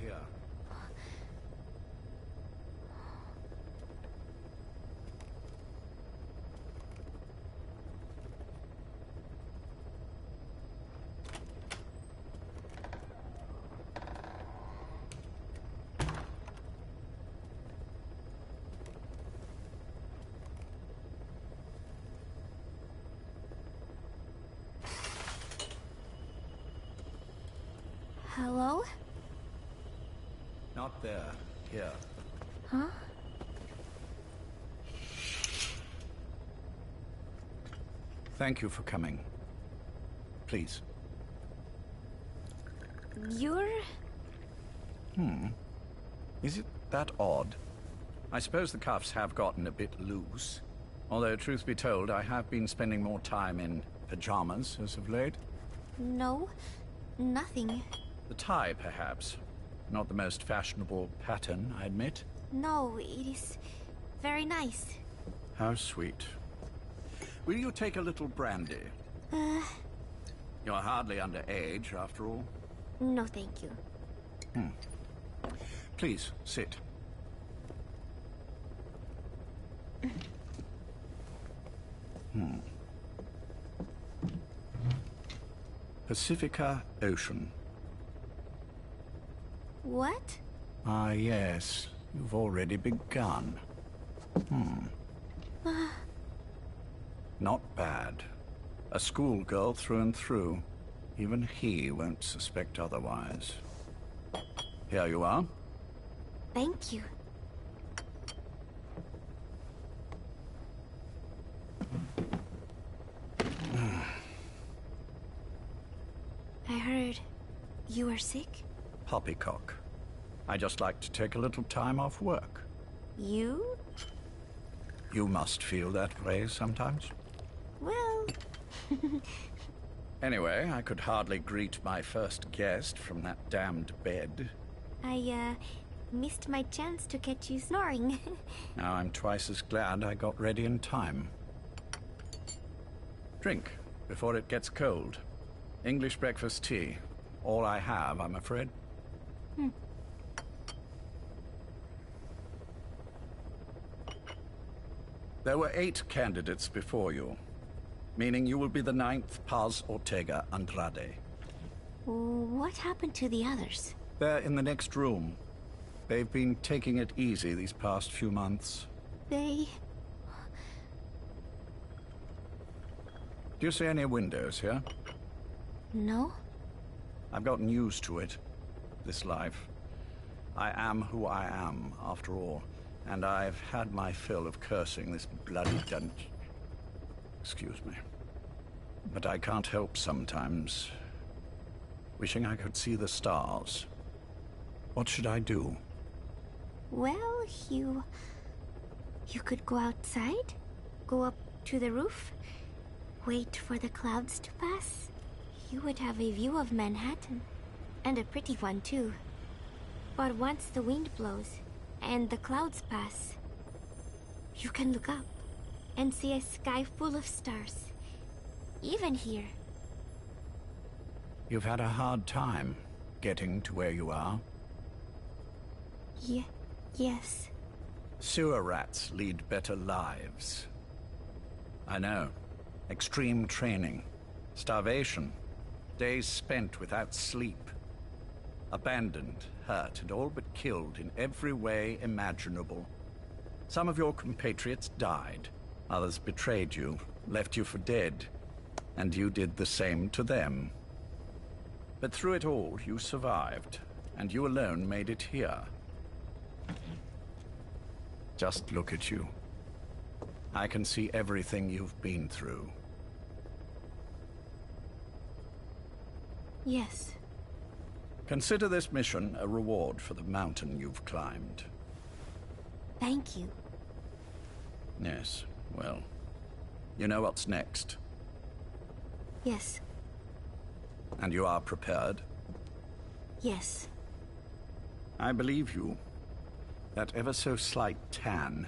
here. Hello? Not there. Here. Huh? Thank you for coming. Please. You're... Is it that odd? I suppose the cuffs have gotten a bit loose. Although, truth be told, I have been spending more time in pajamas as of late. No, nothing. The tie, perhaps. Not the most fashionable pattern, I admit. No, it is very nice. How sweet. Will you take a little brandy? You're hardly underage, after all. No, thank you. Please, sit. Pacifica Ocean. What? Ah, yes. You've already begun. Not bad. A schoolgirl through and through. Even he won't suspect otherwise. Here you are. Thank you. I heard you were sick? Poppycock. I just like to take a little time off work. You? You must feel that way sometimes. Well... Anyway, I could hardly greet my first guest from that damned bed. I, missed my chance to catch you snoring. Now I'm twice as glad I got ready in time. Drink, before it gets cold. English breakfast tea. All I have, I'm afraid. There were 8 candidates before you, meaning you will be the 9th Paz Ortega Andrade. What happened to the others? They're in the next room. They've been taking it easy these past few months. They... Do you see any windows here? No? I've gotten used to it, this life. I am who I am, after all, and I've had my fill of cursing this bloody excuse me. But I can't help sometimes wishing I could see the stars. What should I do? Well, you could go outside, go up to the roof, wait for the clouds to pass. You would have a view of Manhattan, and a pretty one too. But once the wind blows and the clouds pass, you can look up and see a sky full of stars, even here. You've had a hard time getting to where you are. Yes. Sewer rats lead better lives. I know. Extreme training, starvation, days spent without sleep, abandoned, hurt, and all but killed in every way imaginable. Some of your compatriots died, others betrayed you, left you for dead, and you did the same to them. But through it all, you survived, and you alone made it here. Just look at you. I can see everything you've been through. Yes. Consider this mission a reward for the mountain you've climbed. Thank you. Yes, well, you know what's next. Yes. And you are prepared? Yes. I believe you. That ever so slight tan.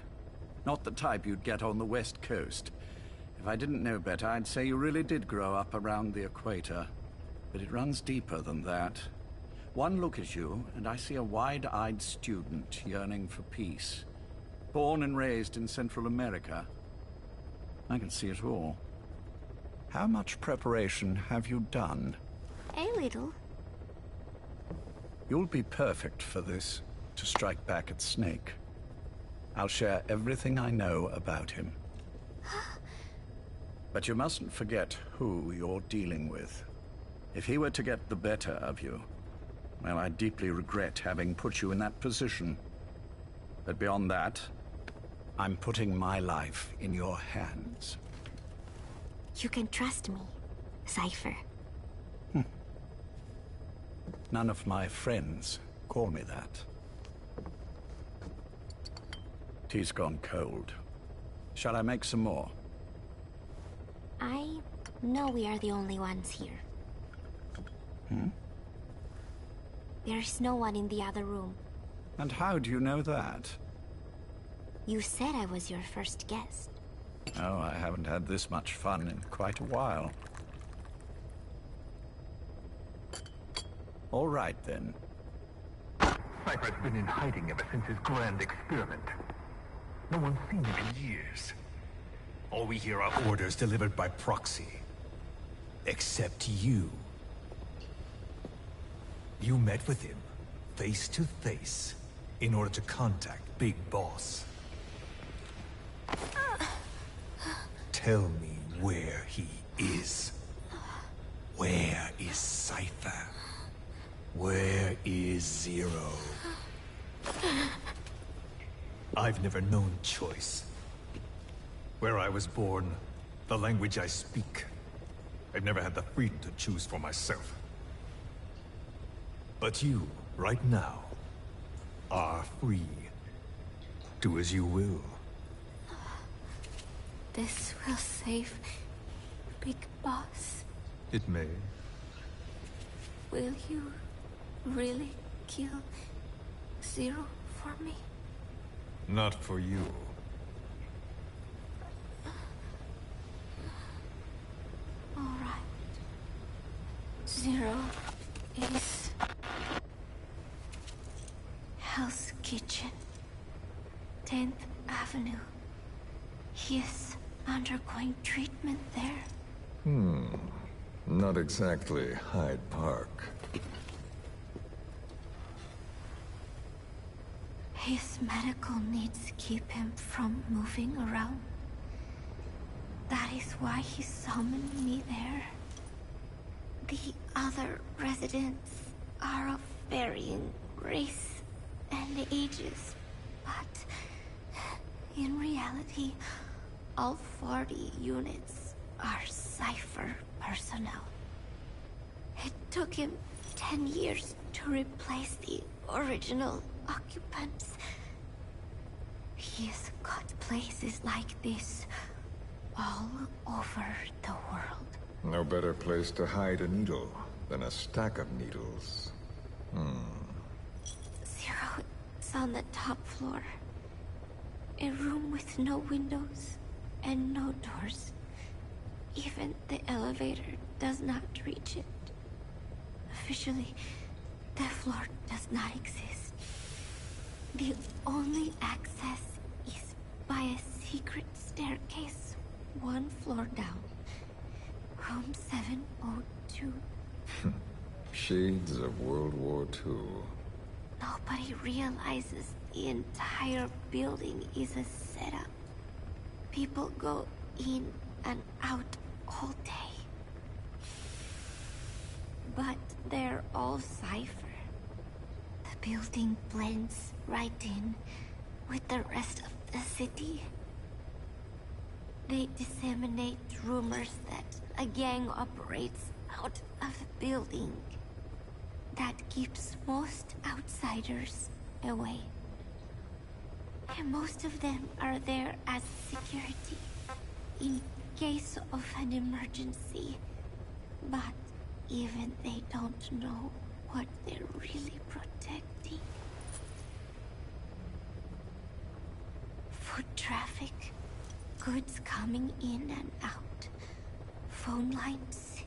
Not the type you'd get on the West Coast. If I didn't know better, I'd say you really did grow up around the equator. But it runs deeper than that. One look at you, and I see a wide-eyed student yearning for peace. Born and raised in Central America. I can see it all. How much preparation have you done? A little. You'll be perfect for this, to strike back at Snake. I'll share everything I know about him. But you mustn't forget who you're dealing with. If he were to get the better of you, well, I deeply regret having put you in that position. But beyond that, I'm putting my life in your hands. You can trust me, Cypher. None of my friends call me that. Tea's gone cold. Shall I make some more? I know we are the only ones here. There's no one in the other room. And how do you know that? You said I was your first guest. Oh, I haven't had this much fun in quite a while. All right, then. Cypher's been in hiding ever since his grand experiment. No one's seen him in years. All we hear are orders delivered by proxy. Except you. You met with him, face to face, in order to contact Big Boss. Tell me where he is. Where is Cypher? Where is Zero? I've never known choice. Where I was born, the language I speak. I've never had the freedom to choose for myself. But you, right now, are free. Do as you will. This will save Big Boss. It may. Will you really kill Zero for me? Not for you. All right. Zero is Hell's Kitchen, 10th Avenue. He is undergoing treatment there. Not exactly Hyde Park. His medical needs keep him from moving around. That is why he summoned me there. The other residents are of varying race and ages, but in reality, all 40 units are Cypher personnel. It took him 10 years to replace the original occupants. He's got places like this all over the world. No better place to hide a needle than a stack of needles. Zero is on the top floor. A room with no windows and no doors. Even the elevator does not reach it. Officially, the floor does not exist. The only access is by a secret staircase 1 floor down. Room 702. Shades of World War II. Nobody realizes the entire building is a setup. People go in and out all day. But they're all Cypher. The building blends right in with the rest of the city. They disseminate rumors that a gang operates out of the building that keeps most outsiders away. And most of them are there as security in case of an emergency. But even they don't know what they're really protecting. Foot traffic, goods coming in and out, phone lines,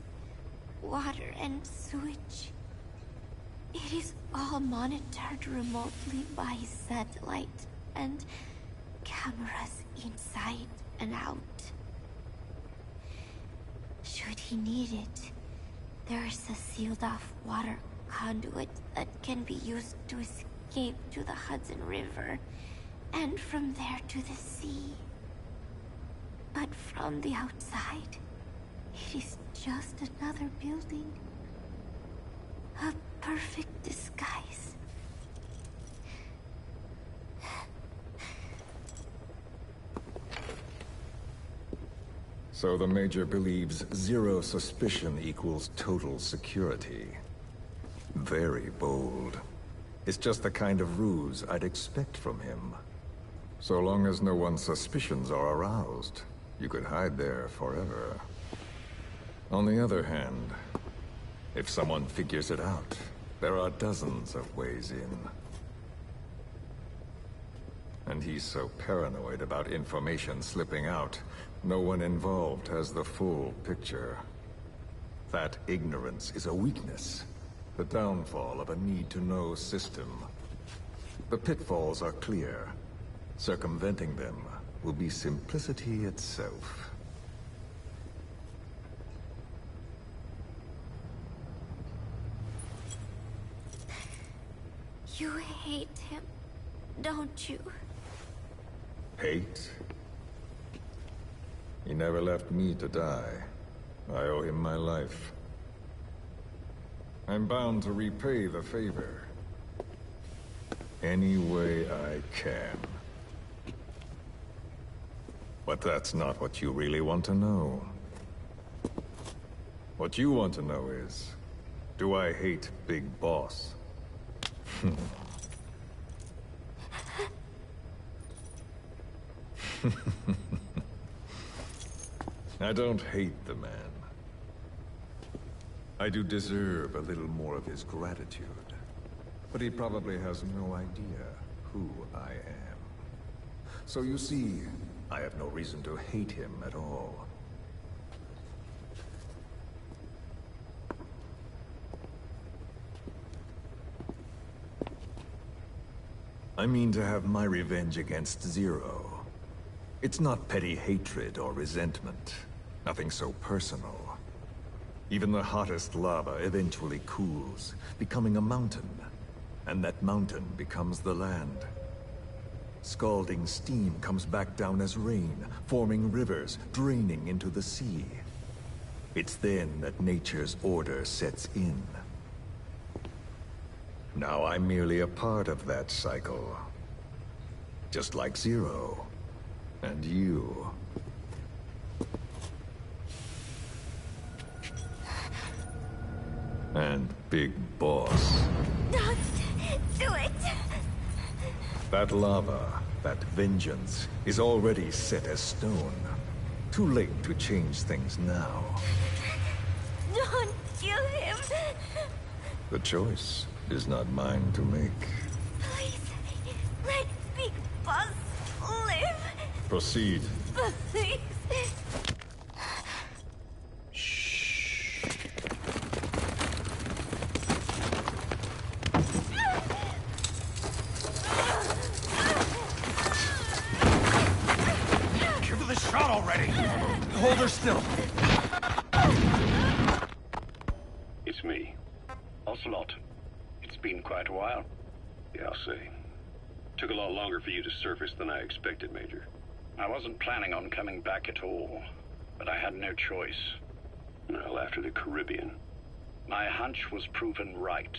water and sewage. It is all monitored remotely by satellite and cameras inside and out. Should he need it, there's a sealed-off water conduit that can be used to escape to the Hudson River, and from there to the sea. But from the outside, it is just another building. A perfect disguise. So the Major believes zero suspicion equals total security. Very bold. It's just the kind of ruse I'd expect from him. So long as no one's suspicions are aroused, you could hide there forever. On the other hand, if someone figures it out, there are dozens of ways in. And he's so paranoid about information slipping out, no one involved has the full picture. That ignorance is a weakness, the downfall of a need-to-know system. The pitfalls are clear. Circumventing them will be simplicity itself. You hate him, don't you? Hate? He never left me to die. I owe him my life. I'm bound to repay the favor. Any way I can. But that's not what you really want to know. What you want to know is, do I hate Big Boss? I don't hate the man. I do deserve a little more of his gratitude. But he probably has no idea who I am. So you see, I have no reason to hate him at all. I mean to have my revenge against Zero. It's not petty hatred or resentment. Nothing so personal. Even the hottest lava eventually cools, becoming a mountain. And that mountain becomes the land. Scalding steam comes back down as rain, forming rivers, draining into the sea. It's then that nature's order sets in. Now I'm merely a part of that cycle. Just like Zero. And you. And Big Boss. Don't do it! That lava, that vengeance, is already set as stone. Too late to change things now. Don't kill him! The choice is not mine to make. Please, let Big Boss live! Proceed. Please! Give her the shot already! Hold her still! It's me. Ocelot. It's been quite a while. Yeah, I'll say. Took a lot longer for you to surface than I expected, Major. I wasn't planning on coming back at all, but I had no choice. Well, after the Caribbean. My hunch was proven right.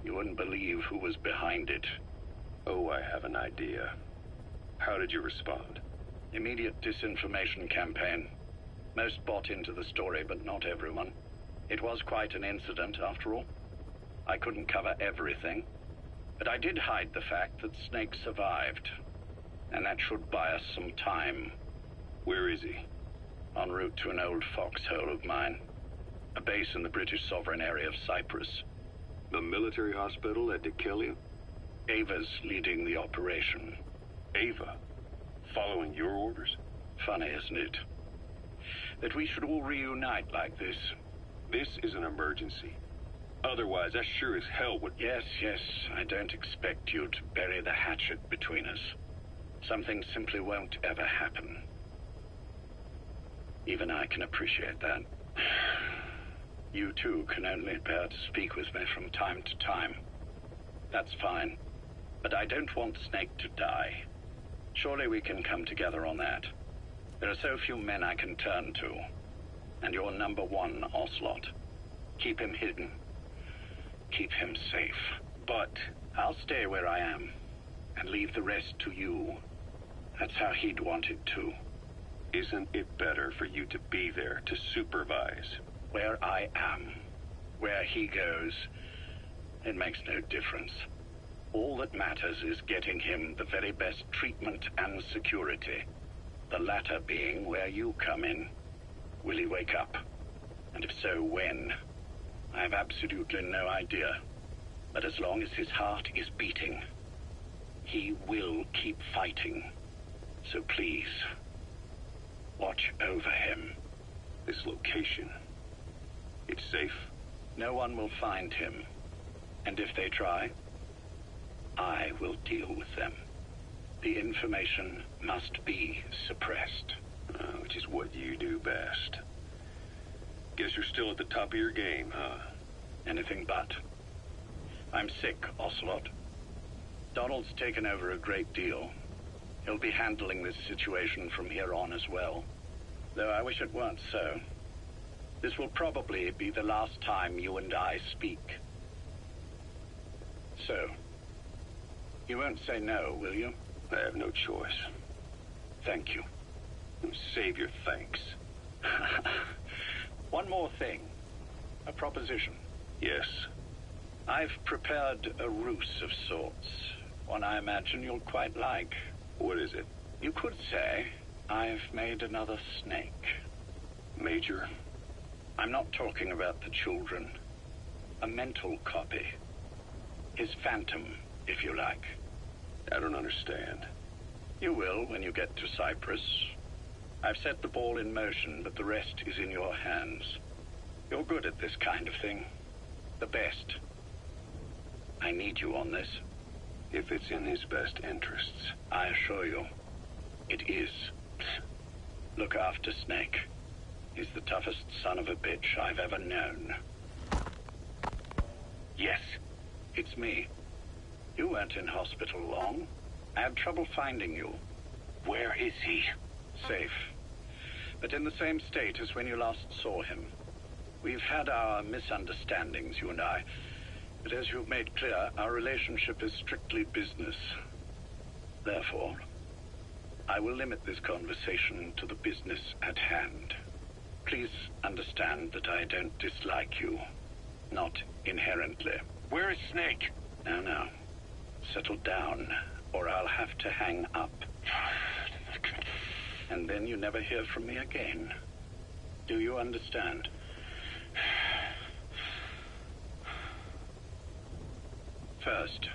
You wouldn't believe who was behind it. Oh, I have an idea. How did you respond? Immediate disinformation campaign. Most bought into the story, but not everyone. It was quite an incident, after all. I couldn't cover everything, but I did hide the fact that Snake survived. And that should buy us some time. Where is he? En route to an old foxhole of mine. A base in the British sovereign area of Cyprus. The military hospital at Dekelia? Ava's leading the operation. Ava? Following your orders? Funny, isn't it? That we should all reunite like this. This is an emergency. Otherwise, I sure as hell would... Yes, I don't expect you to bury the hatchet between us. Something simply won't ever happen. Even I can appreciate that. You too can only bear to speak with me from time to time. That's fine. But I don't want Snake to die. Surely we can come together on that. There are so few men I can turn to. And you're number one, Ocelot. Keep him hidden. Keep him safe. But I'll stay where I am and leave the rest to you. That's how he'd want it too. Isn't it better for you to be there to supervise? Where I am, where he goes, it makes no difference. All that matters is getting him the very best treatment and security. The latter being where you come in. Will he wake up? And if so, when? I have absolutely no idea. But as long as his heart is beating, he will keep fighting. So please, watch over him. This location, it's safe? No one will find him. And if they try, I will deal with them. The information must be suppressed. Which is what you do best. Guess you're still at the top of your game, huh? Anything but. I'm sick, Ocelot. Donald's taken over a great deal. He'll be handling this situation from here on as well. Though I wish it weren't so. This will probably be the last time you and I speak. So, you won't say no, will you? I have no choice. Thank you. Save your thanks. One more thing. A proposition. Yes. I've prepared a ruse of sorts. One I imagine you'll quite like. What is it? You could say I've made another Snake. Major? I'm not talking about the children. A mental copy. His phantom, if you like. I don't understand. You will when you get to Cyprus. I've set the ball in motion, but the rest is in your hands. You're good at this kind of thing. The best. I need you on this. If it's in his best interests. I assure you, it is. Look after Snake. He's the toughest son of a bitch I've ever known. Yes, it's me. You weren't in hospital long. I had trouble finding you. Where is he? Safe. But in the same state as when you last saw him. We've had our misunderstandings, you and I. But as you've made clear, our relationship is strictly business. Therefore, I will limit this conversation to the business at hand. Please understand that I don't dislike you. Not inherently. Where is Snake? No. Settle down, or I'll have to hang up. And then you never hear from me again. Do you understand? First,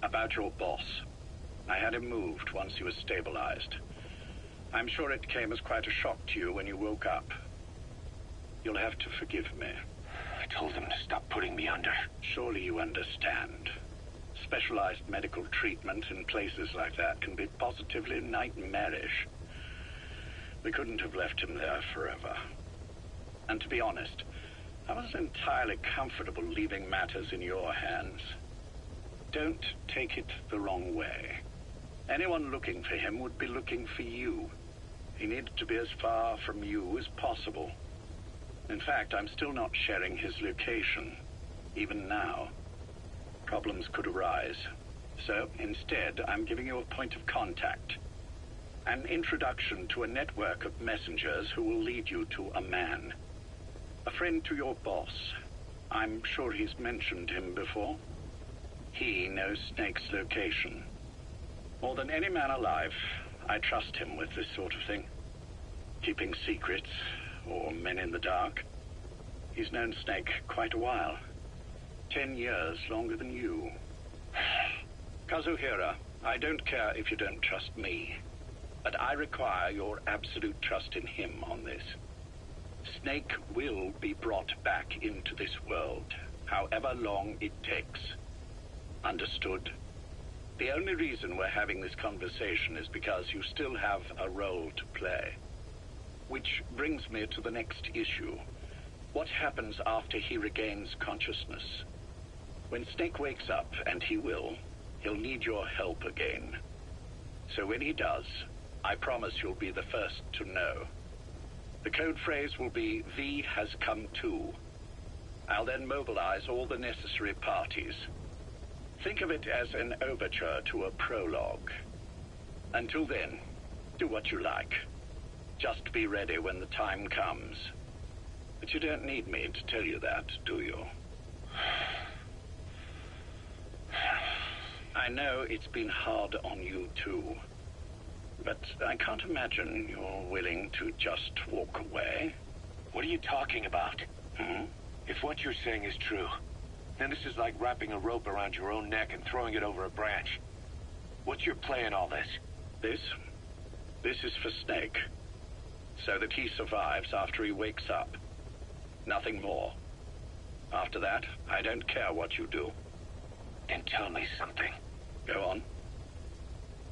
about your boss. I had him moved once he was stabilized. I'm sure it came as quite a shock to you when you woke up. You'll have to forgive me. I told him to stop putting me under. Surely you understand. Specialized medical treatment in places like that can be positively nightmarish. We couldn't have left him there forever. And to be honest, I wasn't entirely comfortable leaving matters in your hands. Don't take it the wrong way. Anyone looking for him would be looking for you. He needed to be as far from you as possible. In fact, I'm still not sharing his location, even now. Problems could arise. So, instead, I'm giving you a point of contact. An introduction to a network of messengers who will lead you to a man. A friend to your boss. I'm sure he's mentioned him before. He knows Snake's location. More than any man alive, I trust him with this sort of thing. Keeping secrets, or men in the dark. He's known Snake quite a while. 10 years longer than you. Kazuhira, I don't care if you don't trust me, but I require your absolute trust in him on this. Snake will be brought back into this world, however long it takes. Understood? The only reason we're having this conversation is because you still have a role to play. Which brings me to the next issue. What happens after he regains consciousness? When Snake wakes up, and he will, he'll need your help again. So when he does, I promise you'll be the first to know. The code phrase will be, V has come to. I'll then mobilize all the necessary parties. Think of it as an overture to a prologue. Until then, do what you like. Just be ready when the time comes. But you don't need me to tell you that, do you? I know it's been hard on you too. But I can't imagine you're willing to just walk away. What are you talking about? If what you're saying is true, then this is like wrapping a rope around your own neck and throwing it over a branch. What's your play in all this? This is for Snake. So that he survives after he wakes up. Nothing more. After that, I don't care what you do. Then tell me something. Go on.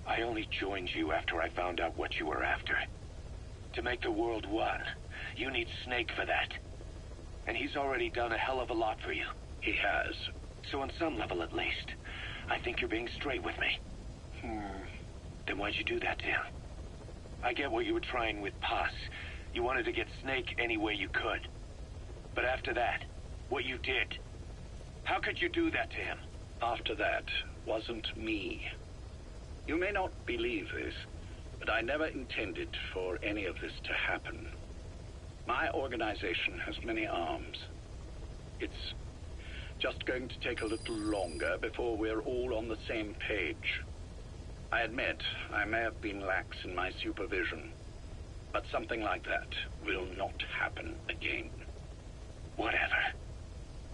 I only joined you after I found out what you were after. To make the world one, you need Snake for that. And he's already done a hell of a lot for you. He has. So on some level at least, I think you're being straight with me. Then why'd you do that to him? I get what you were trying with Paz. You wanted to get Snake any way you could. But after that, what you did, how could you do that to him? After that wasn't me. You may not believe this, but I never intended for any of this to happen. My organization has many arms. It's just going to take a little longer before we're all on the same page. I admit I may have been lax in my supervision, but something like that will not happen again. Whatever.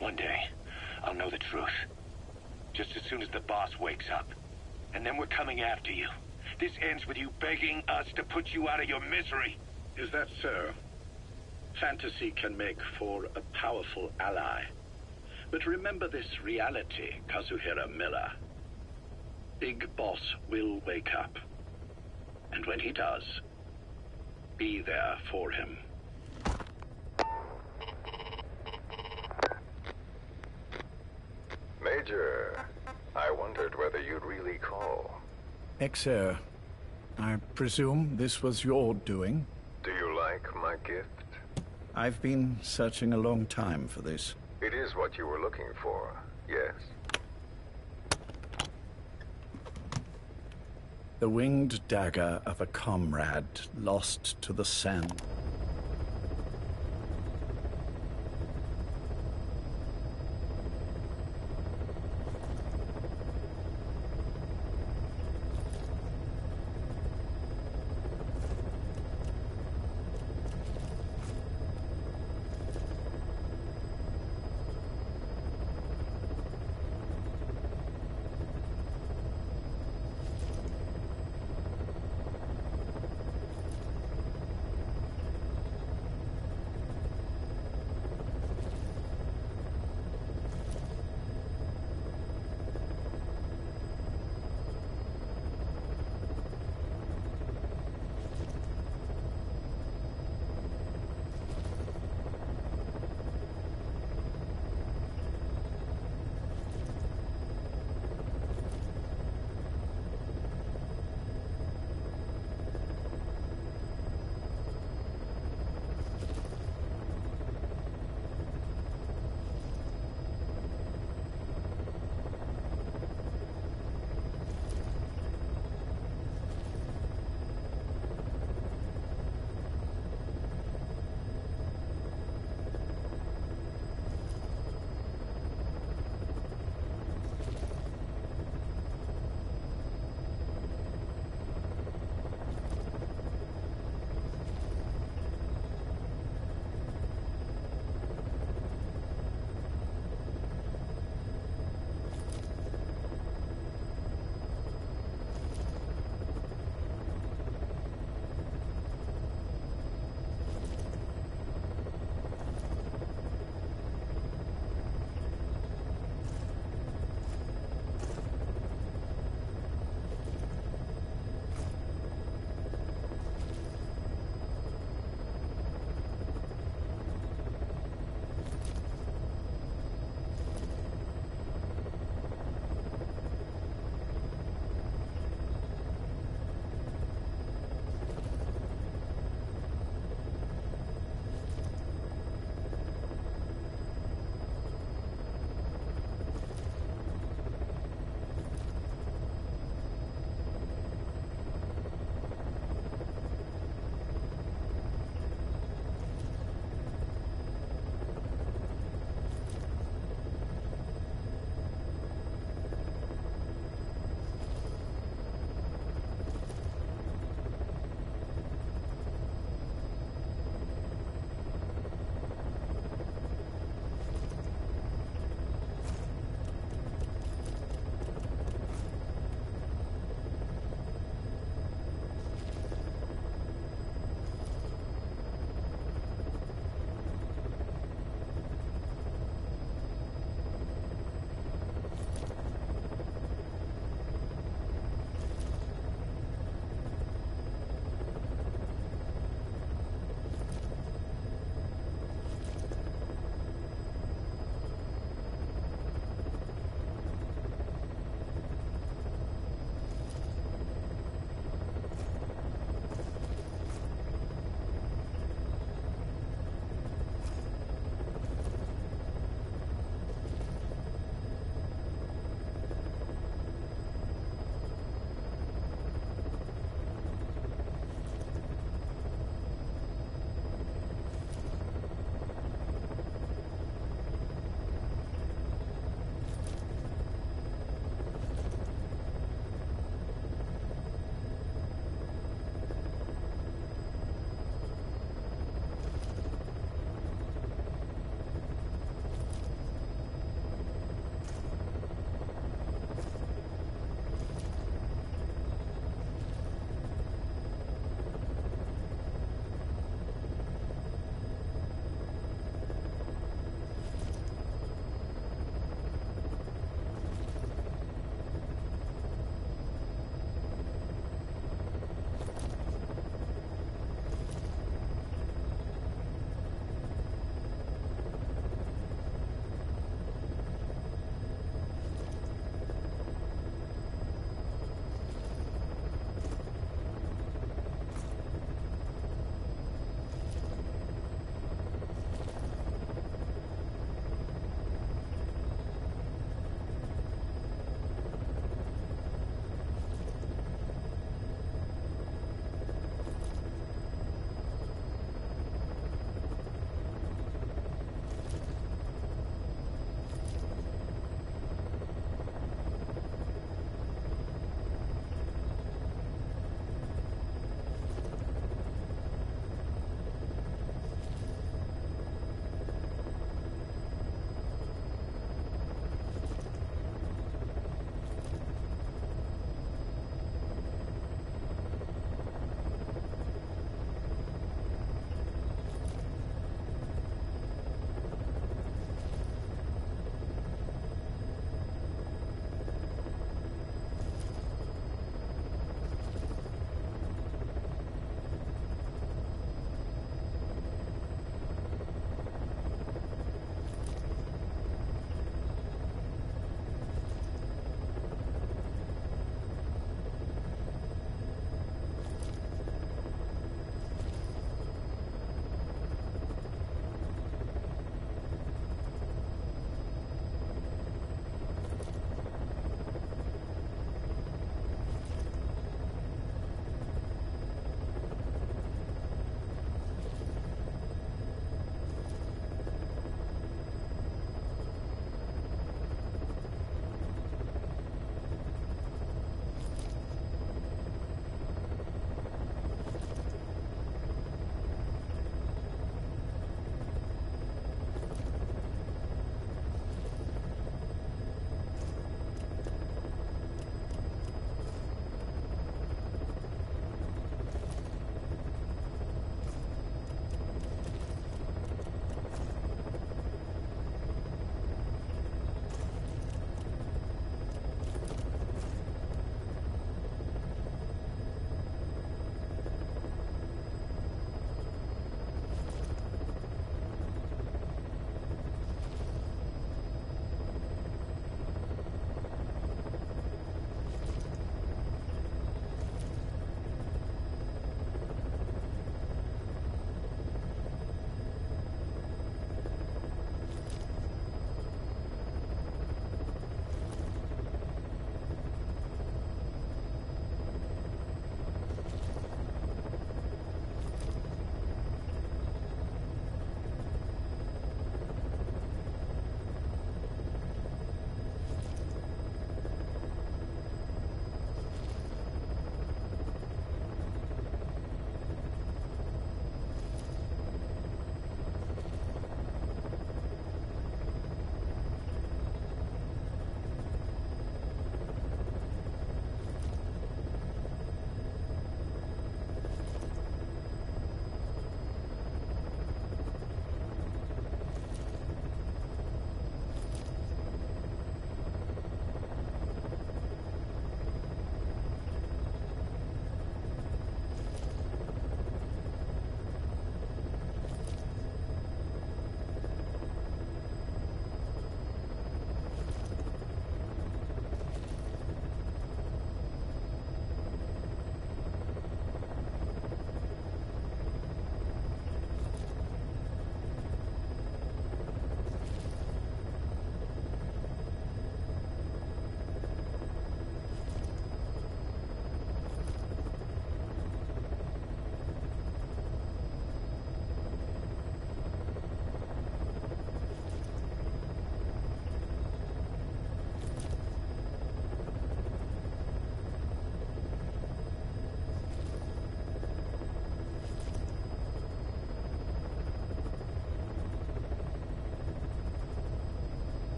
One day, I'll know the truth. Just as soon as the boss wakes up. And then we're coming after you. This ends with you begging us to put you out of your misery. Is that so? Fantasy can make for a powerful ally. But remember this reality, Kazuhira Miller. Big Boss will wake up. And when he does, be there for him. Major, I wondered whether you'd really call. Exer, I presume this was your doing? Do you like my gift? I've been searching a long time for this. It is what you were looking for, yes? The winged dagger of a comrade lost to the sand.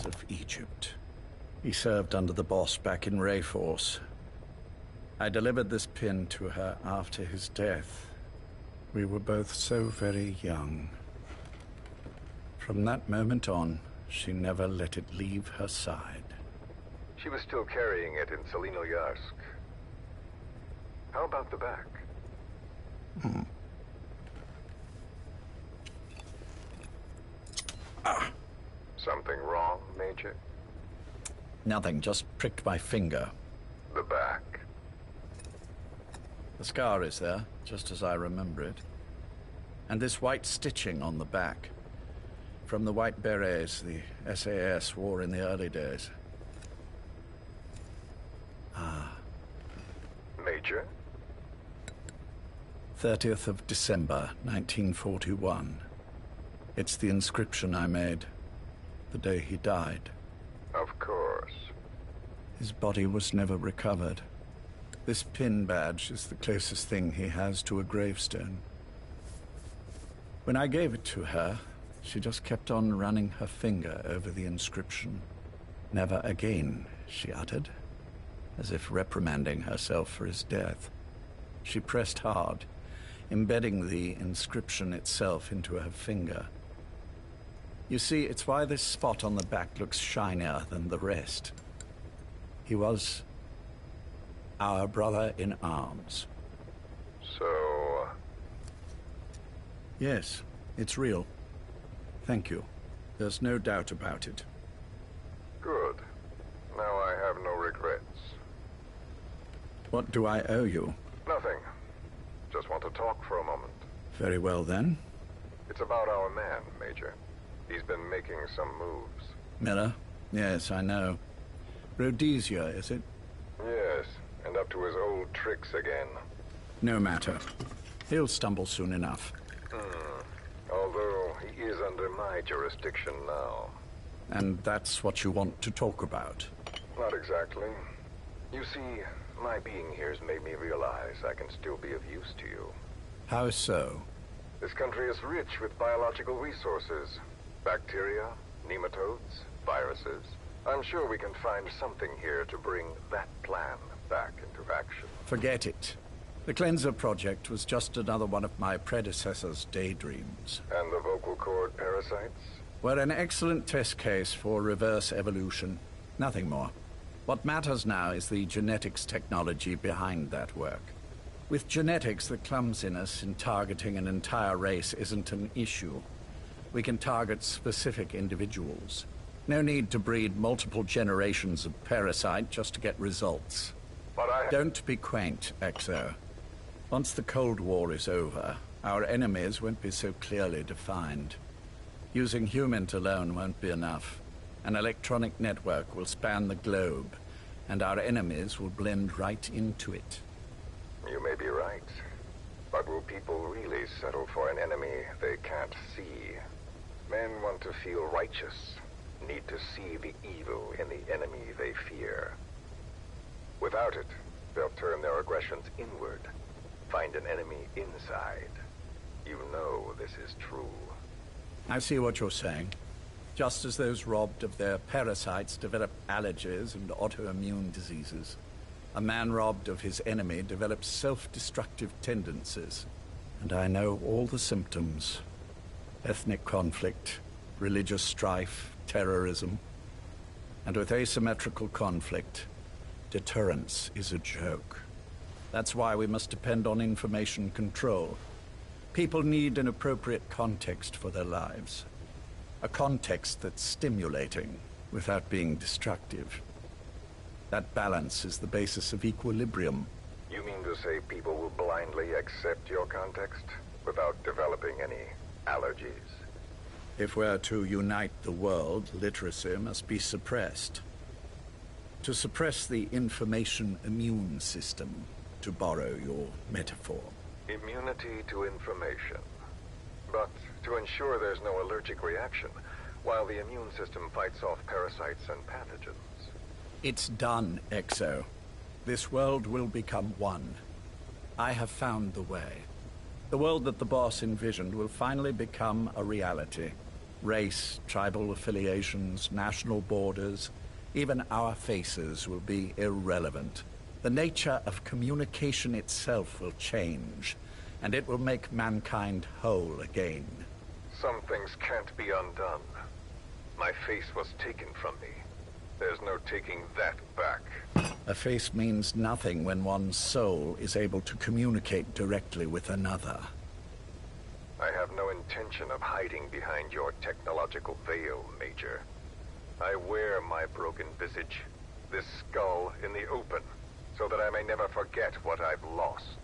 sands of Egypt. He served under the boss back in Rayforce. I delivered this pin to her after his death. We were both so very young. From that moment on, she never let it leave her side. She was still carrying it in Selinoyarsk. How about the back? Something wrong, Major? Nothing, just pricked my finger. The back. The scar is there, just as I remember it. And this white stitching on the back. From the white berets the SAS wore in the early days. Major? 30th of December, 1941. It's the inscription I made the day he died. Of course. His body was never recovered. This pin badge is the closest thing he has to a gravestone. When I gave it to her, she just kept on running her finger over the inscription. Never again, she uttered, as if reprimanding herself for his death. She pressed hard, embedding the inscription itself into her finger. You see, it's why this spot on the back looks shinier than the rest. He was our brother in arms. So... Yes, it's real. Thank you. There's no doubt about it. Good. Now I have no regrets. What do I owe you? Nothing. Just want to talk for a moment. Very well, then. It's about our man, Major. He's been making some moves. Miller? Yes, I know. Rhodesia, is it? Yes, and up to his old tricks again. No matter. He'll stumble soon enough. Although he is under my jurisdiction now. And that's what you want to talk about? Not exactly. You see, my being here has made me realize I can still be of use to you. How so? This country is rich with biological resources. Bacteria, nematodes, viruses. I'm sure we can find something here to bring that plan back into action. Forget it. The Cleanser Project was just another one of my predecessor's daydreams. And the vocal cord parasites? Were an excellent test case for reverse evolution. Nothing more. What matters now is the genetics technology behind that work. With genetics, the clumsiness in targeting an entire race isn't an issue. We can target specific individuals. No need to breed multiple generations of parasite just to get results. But Don't be quaint, Exo. Once the Cold War is over, our enemies won't be so clearly defined. Using humans alone won't be enough. An electronic network will span the globe, and our enemies will blend right into it. You may be right. But will people really settle for an enemy they can't see? Men want to feel righteous, need to see the evil in the enemy they fear. Without it, they'll turn their aggressions inward, find an enemy inside. You know this is true. I see what you're saying. Just as those robbed of their parasites develop allergies and autoimmune diseases, a man robbed of his enemy develops self-destructive tendencies. And I know all the symptoms. Ethnic conflict, religious strife, terrorism. And with asymmetrical conflict, deterrence is a joke. That's why we must depend on information control. People need an appropriate context for their lives. A context that's stimulating without being destructive. That balance is the basis of equilibrium. You mean to say people will blindly accept your context without developing any allergies? If we're to unite the world, literacy must be suppressed. To suppress the information immune system, to borrow your metaphor. Immunity to information. But to ensure there's no allergic reaction, while the immune system fights off parasites and pathogens. It's done, Exo. This world will become one. I have found the way. The world that the boss envisioned will finally become a reality. Race, tribal affiliations, national borders, even our faces will be irrelevant. The nature of communication itself will change, and it will make mankind whole again. Some things can't be undone. My face was taken from me. There's no taking that back. A face means nothing when one's soul is able to communicate directly with another. I have no intention of hiding behind your technological veil, Major. I wear my broken visage, this skull, in the open, so that I may never forget what I've lost.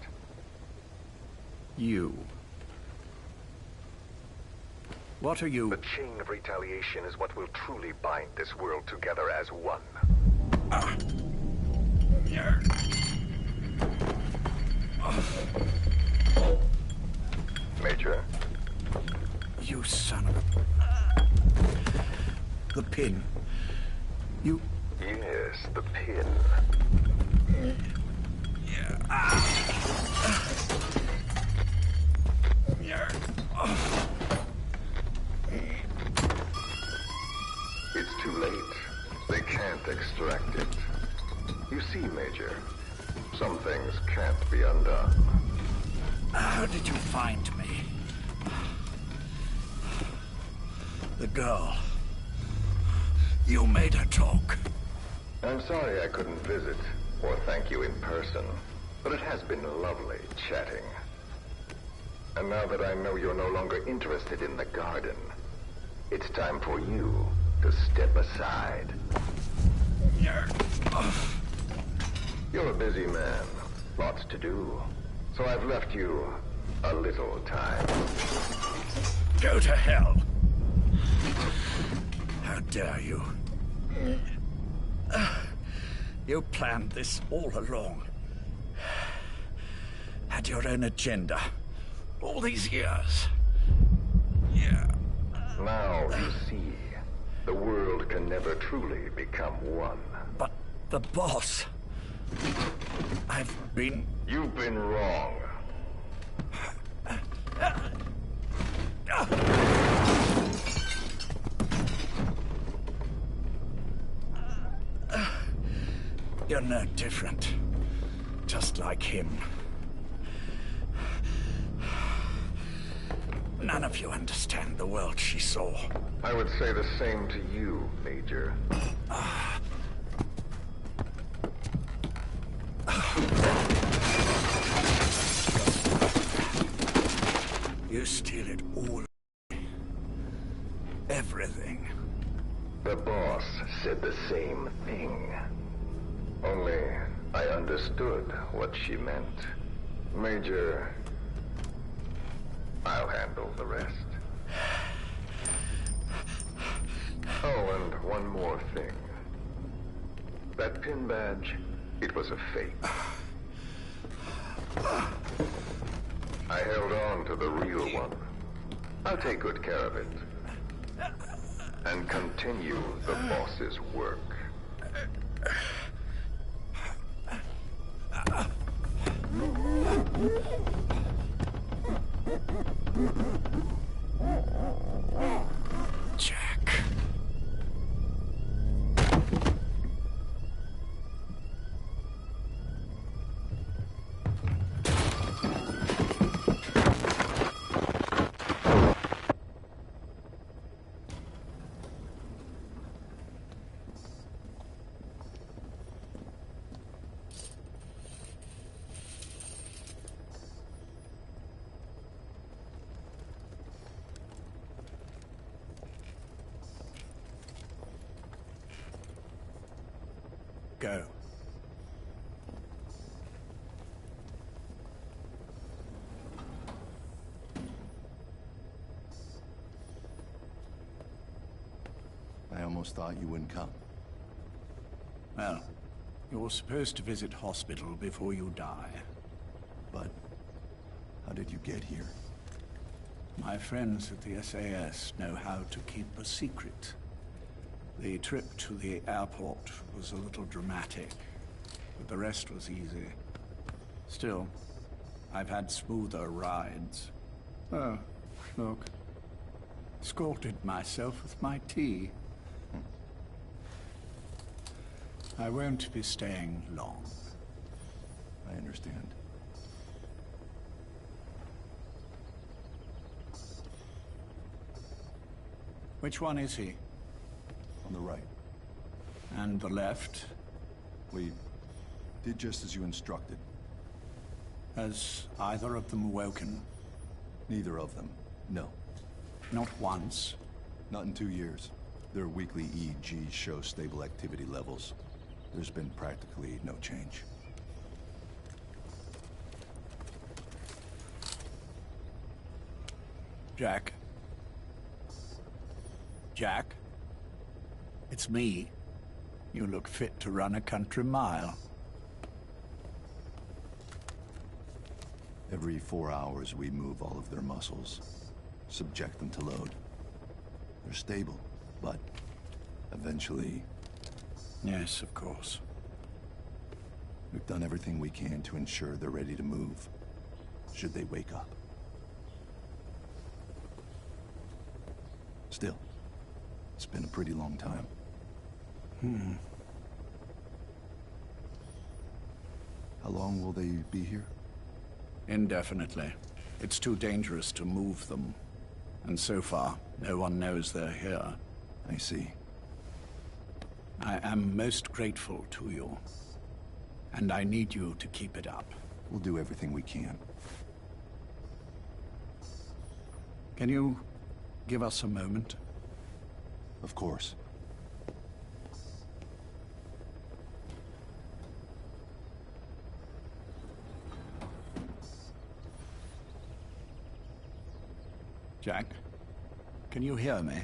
You. What are you? The chain of retaliation is what will truly bind this world together as one. Major? You son of a... The pin. You... Yes, the pin. It's too late. They can't extract it. You see, Major, some things can't be undone. How did you find me? The girl. You made her talk. I'm sorry I couldn't visit or thank you in person, but it has been lovely chatting. And now that I know you're no longer interested in the garden, it's time for you to step aside. You're a busy man, lots to do, so I've left you a little time. Go to hell! How dare you? You planned this all along. Had your own agenda. All these years. Yeah. Now you see, the world can never truly become one. But the boss... You've been wrong. You're no different. Just like him. None of you understand the world she saw. I would say the same to you, Major. You steal it all. Everything. The boss said the same thing. Only I understood what she meant. Major, I'll handle the rest. Oh, and one more thing. That pin badge, it was a fake. I held on to the real one. I'll take good care of it. And continue the boss's work. Jack. Go. I almost thought you wouldn't come. Well, you're supposed to visit hospital before you die. But how did you get here? My friends at the SAS know how to keep a secret. The trip to the airport was a little dramatic, but the rest was easy. Still, I've had smoother rides. Oh, look. Scalded myself with my tea. I won't be staying long. I understand. Which one is he? On the right. And the left? We did just as you instructed. Has either of them awoken? Neither of them. No. Not once. Not in 2 years. Their weekly EEGs show stable activity levels. There's been practically no change. Jack? Jack? It's me. You look fit to run a country mile. Every 4 hours, we move all of their muscles, subject them to load. They're stable, but eventually... Yes, of course. We've done everything we can to ensure they're ready to move, should they wake up. Still, it's been a pretty long time. How long will they be here? Indefinitely. It's too dangerous to move them. And so far, no one knows they're here. I see. I am most grateful to you. And I need you to keep it up. We'll do everything we can. Can you give us a moment? Of course. Jack, can you hear me?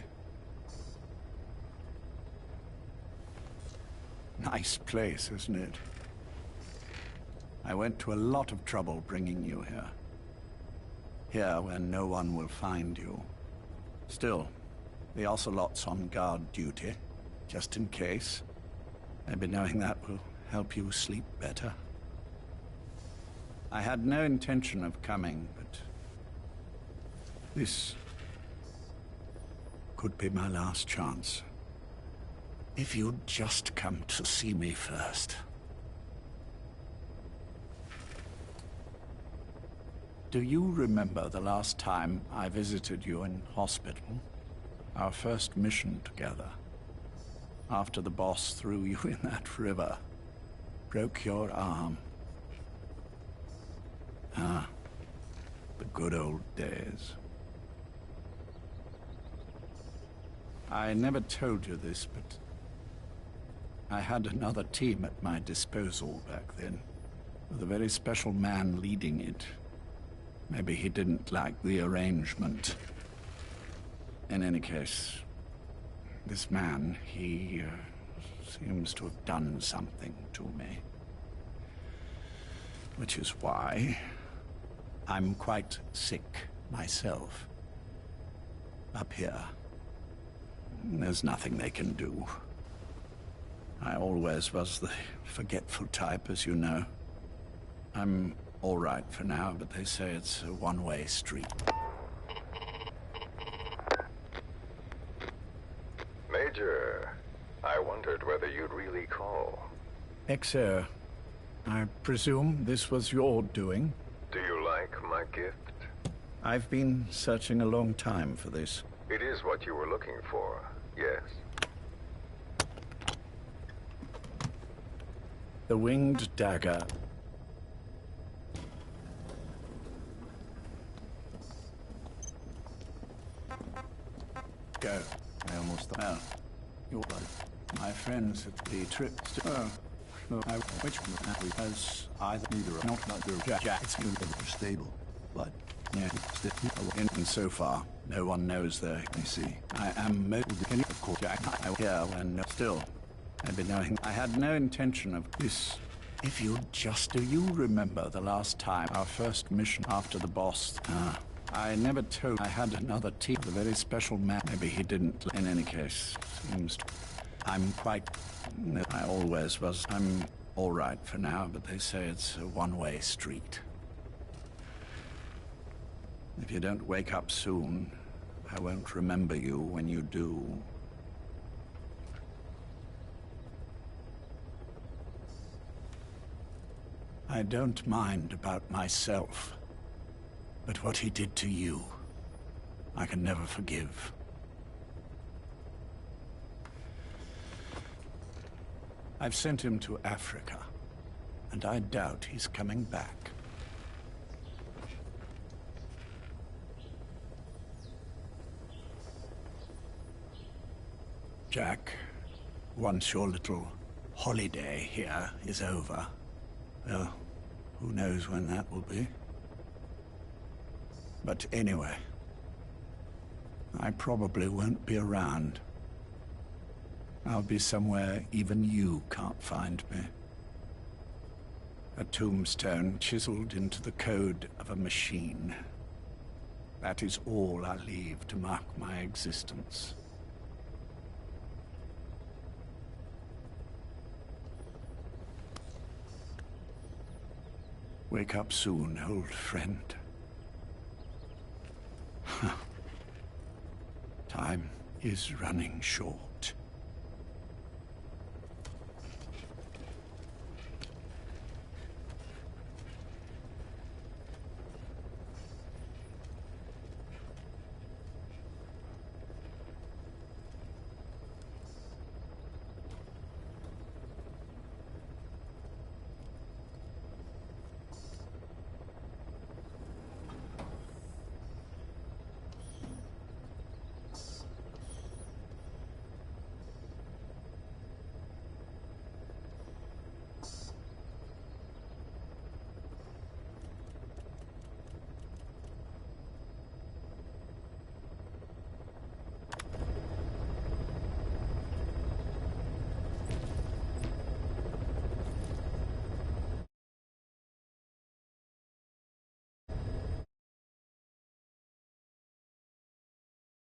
Nice place, isn't it? I went to a lot of trouble bringing you here. Here, where no one will find you. Still, the Ocelot's on guard duty, just in case. Maybe knowing that will help you sleep better. I had no intention of coming, but this could be my last chance. If you'd just come to see me first. Do you remember the last time I visited you in hospital? Our first mission together. After the boss threw you in that river. Broke your arm. Ah, the good old days. I never told you this, but I had another team at my disposal back then, with a very special man leading it. Maybe he didn't like the arrangement. In any case, this man, he seems to have done something to me. Which is why I'm quite sick myself. Up here. There's nothing they can do. I always was the forgetful type, as you know. I'm all right for now, but they say it's a one-way street. Major, I wondered whether you'd really call. Exer, I presume this was your doing? Do you like my gift? I've been searching a long time for this. It is what you were looking for, yes. The winged dagger. Go. I almost thought... Well, you're right. My friends at the trip... Oh, no, which one has either... Neither. Not their Jack. It's They're stable, but... Yeah. And so far, no one knows they're... I see. I am Can you... Of course, Jack. I hear when... Still, I've been knowing... I had no intention of this... If you just... Do you remember the last time, our first mission after the boss... I never told I had another team, a very special man. Maybe he didn't. In any case, seems to... I'm quite... I always was. I'm all right for now, but they say it's a one-way street. If you don't wake up soon, I won't remember you when you do. I don't mind about myself, but what he did to you, I can never forgive. I've sent him to Africa, and I doubt he's coming back. Jack, once your little holiday here is over, well, who knows when that will be? But anyway, I probably won't be around. I'll be somewhere even you can't find me. A tombstone chiseled into the code of a machine. That is all I leave to mark my existence. Wake up soon, old friend. Time is running short.